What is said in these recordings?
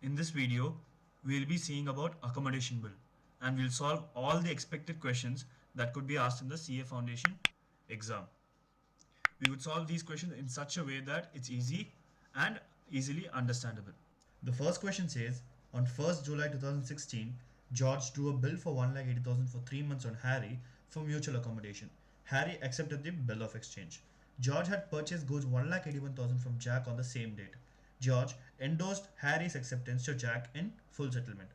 In this video, we will be seeing about accommodation bill and we'll solve all the expected questions that could be asked in the CA Foundation exam. We would solve these questions in such a way that it's easy and easily understandable. The first question says, on 1st July 2016, George drew a bill for 1,80,000 for 3 months on Harry for mutual accommodation. Harry accepted the bill of exchange. George had purchased goods 1,81,000 from Jack on the same date. George endorsed Harry's acceptance to Jack in full settlement.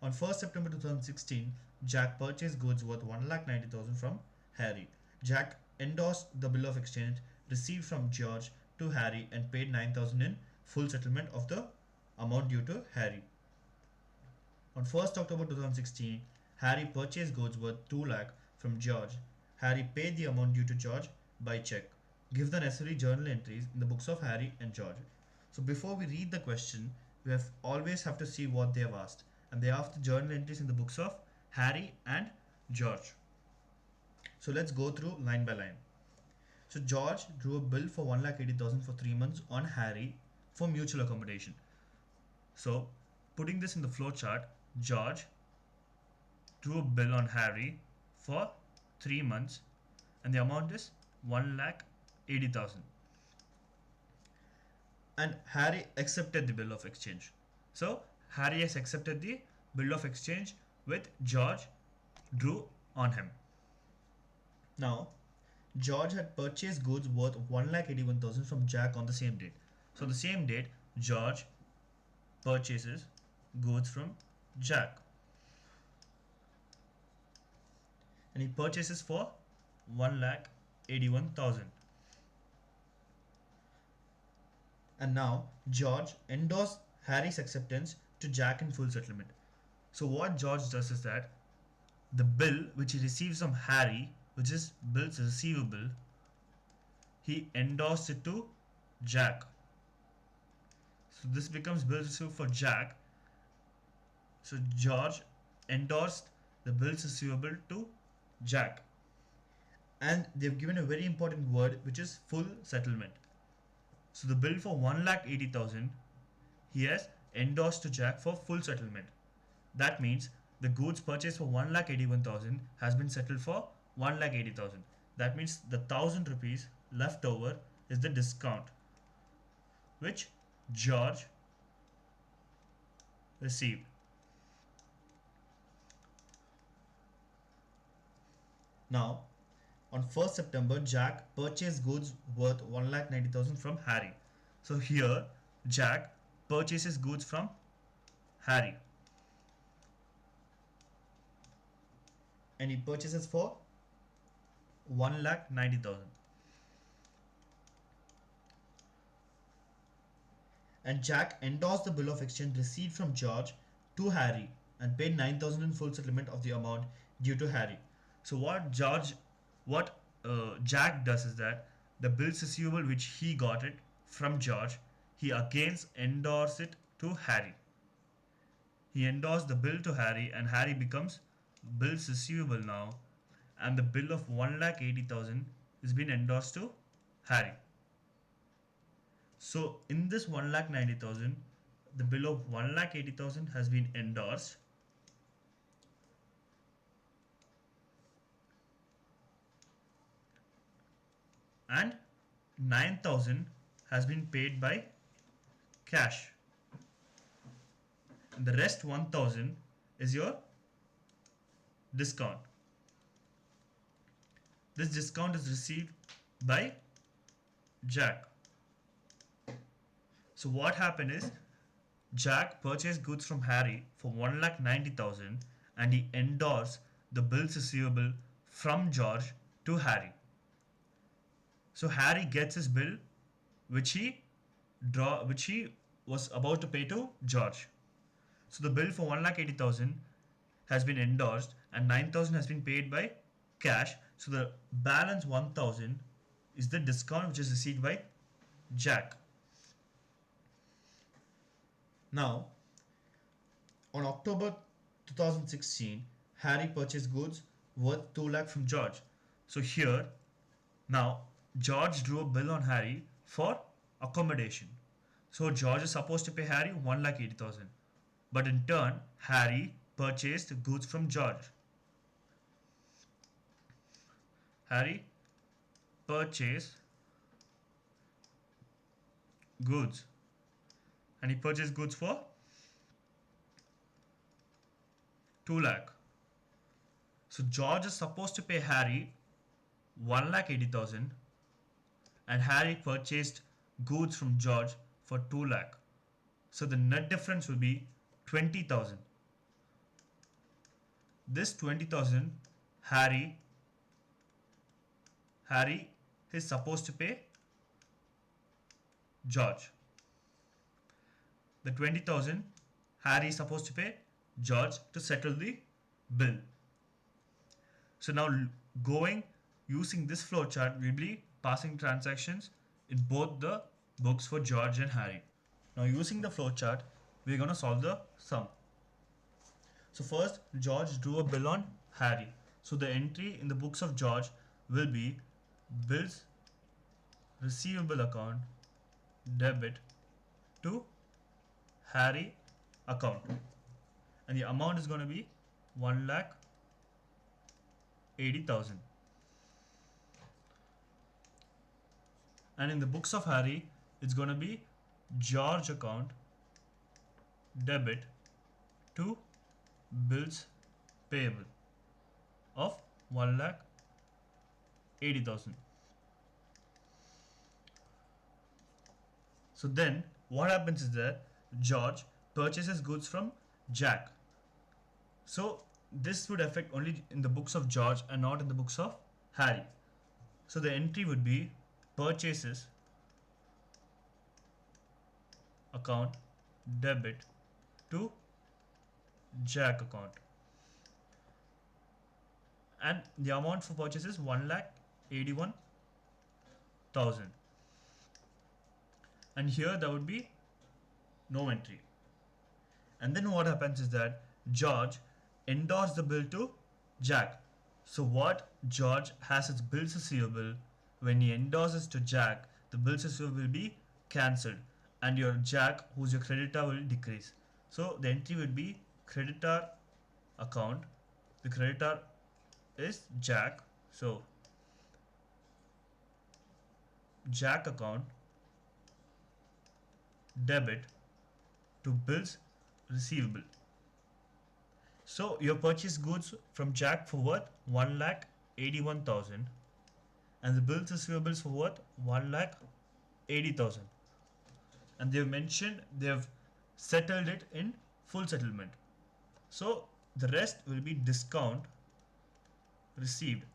On 1st September 2016, Jack purchased goods worth 1,90,000 from Harry. Jack endorsed the bill of exchange received from George to Harry and paid 9,000 in full settlement of the amount due to Harry. On 1st October 2016, Harry purchased goods worth 2 lakh from George. Harry paid the amount due to George by check. Give the necessary journal entries in the books of Harry and George. So before we read the question, we always have to see what they have asked. And they asked the journal entries in the books of Harry and George. So let's go through line by line. So George drew a bill for 1,80,000 for 3 months on Harry for mutual accommodation. So putting this in the flow chart, George drew a bill on Harry for 3 months and the amount is 1,80,000. And Harry accepted the bill of exchange. So Harry has accepted the bill of exchange with George drew on him. Now George had purchased goods worth 1,81,000 from Jack on the same date. So the same date George purchases goods from Jack and he purchases for 1,81,000. And now George endorsed Harry's acceptance to Jack in full settlement. So what George does is that the bill which he receives from Harry, which is bills receivable, he endorsed it to Jack. So this becomes bills receivable for Jack. So George endorsed the bills receivable to Jack. And they've given a very important word which is full settlement. So the bill for 1,80,000 he has endorsed to Jack for full settlement. That means the goods purchased for 1,81,000 has been settled for 1,80,000. That means the 1,000 rupees left over is the discount which George received. Now on 1st September, Jack purchased goods worth 1,90,000 from Harry. So here Jack purchases goods from Harry and he purchases for 1,90,000. And Jack endorsed the bill of exchange received from George to Harry and paid 9,000 in full settlement of the amount due to Harry. So what Jack does is that the bills receivable which he got it from George, he again endorsed it to Harry. He endorsed the bill to Harry and Harry becomes bills receivable now, and the bill of 1,80,000 is being endorsed to Harry. So in this 1,90,000, the bill of 1,80,000 has been endorsed and 9,000 has been paid by cash. And the rest 1,000 is your discount. This discount is received by Jack. So what happened is Jack purchased goods from Harry for 1,90,000 and he endorsed the bills receivable from George to Harry. So Harry gets his bill which he was about to pay to George. So the bill for 1,80,000 has been endorsed and 9,000 has been paid by cash. So the balance 1,000 is the discount which is received by Jack. Now on October 2016, Harry purchased goods worth 2 lakh from George. So here now George drew a bill on Harry for accommodation. So George is supposed to pay Harry 1,80,000. But in turn, Harry purchased goods from George. Harry purchased goods, and he purchased goods for 2 lakh. So George is supposed to pay Harry 1,80,000, and Harry purchased goods from George for 2 lakh. So the net difference will be 20,000. This 20,000 Harry is supposed to pay George. The 20,000 Harry is supposed to pay George to settle the bill. So now going using this flowchart, we'll be passing transactions in both the books for George and Harry. Now using the flowchart, we're going to solve the sum. So first, George drew a bill on Harry. So the entry in the books of George will be bills receivable account debit to Harry account, and the amount is going to be 1,80,000. And in the books of Harry, it's going to be George account debit to bills payable of 1,80,000. So then what happens is that George purchases goods from Jack. So this would affect only in the books of George and not in the books of Harry. So the entry would be purchases account debit to Jack account, and the amount for purchase is 1,81,000, and here there would be no entry. And then what happens is that George endorsed the bill to Jack. So what George has its bills receivable, when he endorses to Jack, the bills receivable will be cancelled, and your Jack, who's your creditor, will decrease. So the entry would be creditor account. The creditor is Jack. So Jack account debit to bills receivable. So you purchased goods from Jack for worth 1,81,000, and the bills receivables for worth 1,80,000. And they've mentioned they've settled it in full settlement. So the rest will be discount received.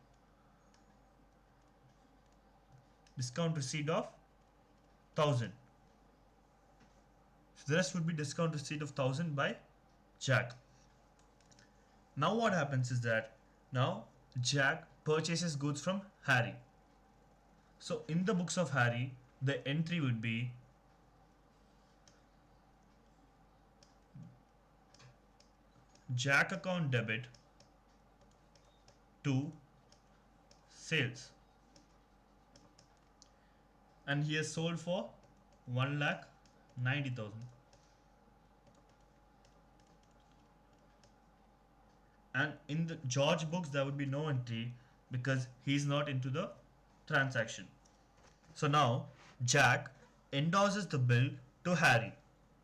Discount received of 1,000. So the rest would be discount received of 1,000 by Jack. Now what happens is that now Jack purchases goods from Harry. So in the books of Harry, the entry would be Jack account debit to sales, and he has sold for 1,90,000. And in the George books there would be no entry because he's not into the transaction. So now Jack endorses the bill to Harry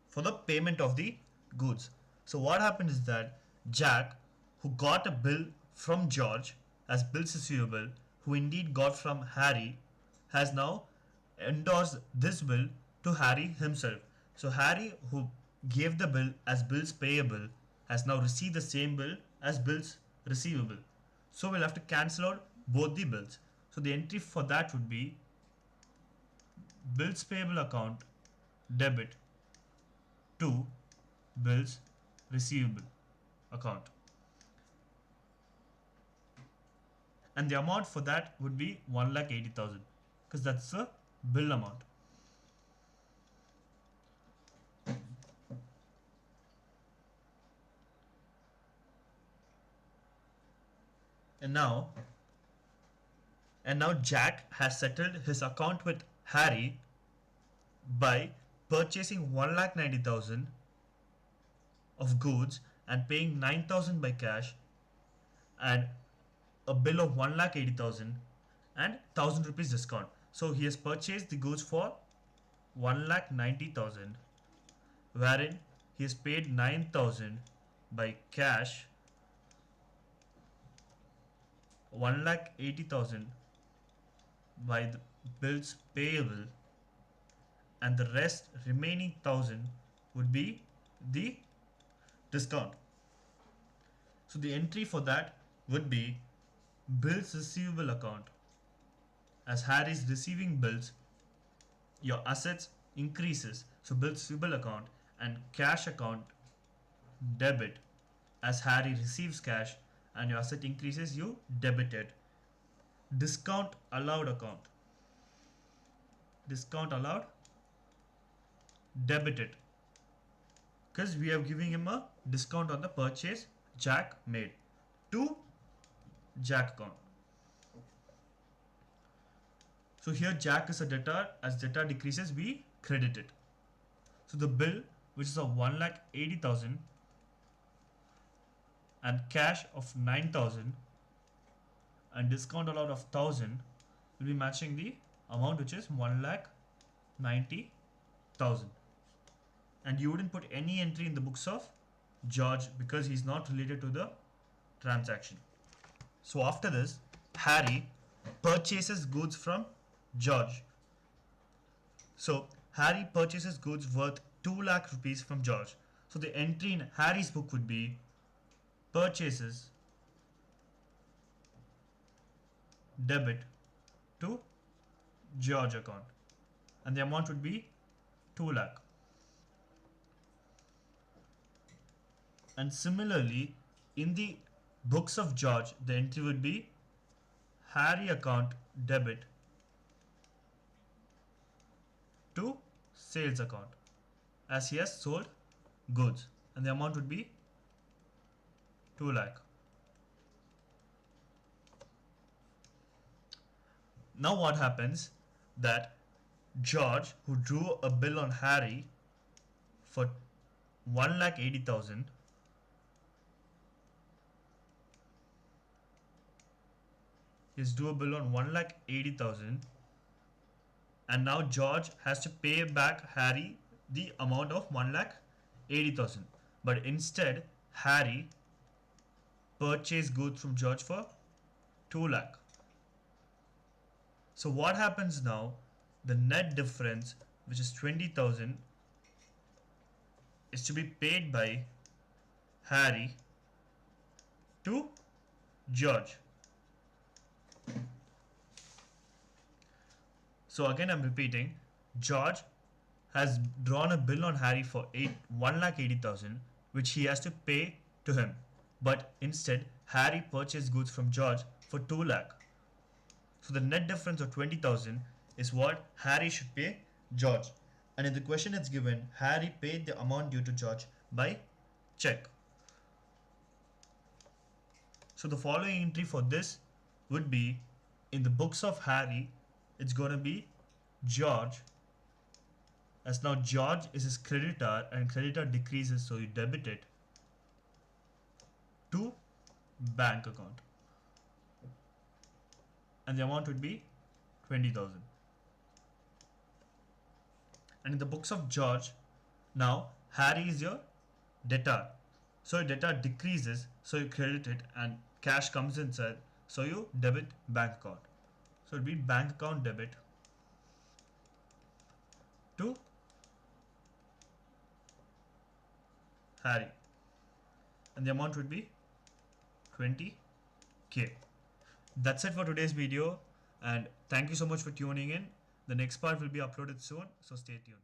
for the payment of the goods. So what happened is that Jack, who got a bill from George as bills receivable, who indeed got from Harry, has now endorsed this bill to Harry himself. So Harry, who gave the bill as bills payable, has now received the same bill as bills receivable. So we'll have to cancel out both the bills. So the entry for that would be bills payable account debit to bills receivable account, and the amount for that would be 1,80,000 because that's the bill amount. And now Jack has settled his account with Harry by purchasing 1,90,000 of goods and paying 9,000 by cash and a bill of 1,80,000 and 1,000 rupees discount. So he has purchased the goods for 1,90,000, wherein he has paid 9,000 by cash, 1,80,000 by the bills payable, and the rest remaining 1,000 would be the discount. So the entry for that would be bills receivable account. As Harry is receiving bills, your assets increases, so bills receivable account, and cash account debit. As Harry receives cash and your asset increases, you debit it. Discount allowed account, discount allowed, debit it, because we are giving him a discount on the purchase Jack made to Jack account. So here Jack is a debtor. As debtor decreases, we credit it. So the bill, which is of 1,80,000 and cash of 9,000 and discount allowed of 1,000, will be matching the amount, which is 1,90,000. And you wouldn't put any entry in the books of George because he's not related to the transaction. So after this, Harry purchases goods from George. So Harry purchases goods worth 2 lakh rupees from George. So the entry in Harry's book would be purchases debit to George account, and the amount would be 2 lakh. And similarly, in the books of George, the entry would be Harry account debit to sales account, as he has sold goods, and the amount would be 2 lakh. Now what happens that George, who drew a bill on Harry for 1,80,000, is due a bill on 1,80,000, and now George has to pay back Harry the amount of 1,80,000. But instead, Harry purchased goods from George for 2 lakh. So what happens now? The net difference, which is 20,000, is to be paid by Harry to George. So again, I'm repeating, George has drawn a bill on Harry for 1,80,000, which he has to pay to him. But instead, Harry purchased goods from George for 2 lakh. So the net difference of 20,000 is what Harry should pay George. And in the question it's given, Harry paid the amount due to George by check. So the following entry for this would be, in the books of Harry, it's going to be George, as now George is his creditor and creditor decreases, so you debit it to bank account, and the amount would be 20,000. And in the books of George, now Harry is your debtor, so your debtor decreases, so you credit it and cash comes inside, so you debit bank account. So it would be bank account debit to Harry, and the amount would be 20k. That's it for today's video, and thank you so much for tuning in. The next part will be uploaded soon, so stay tuned.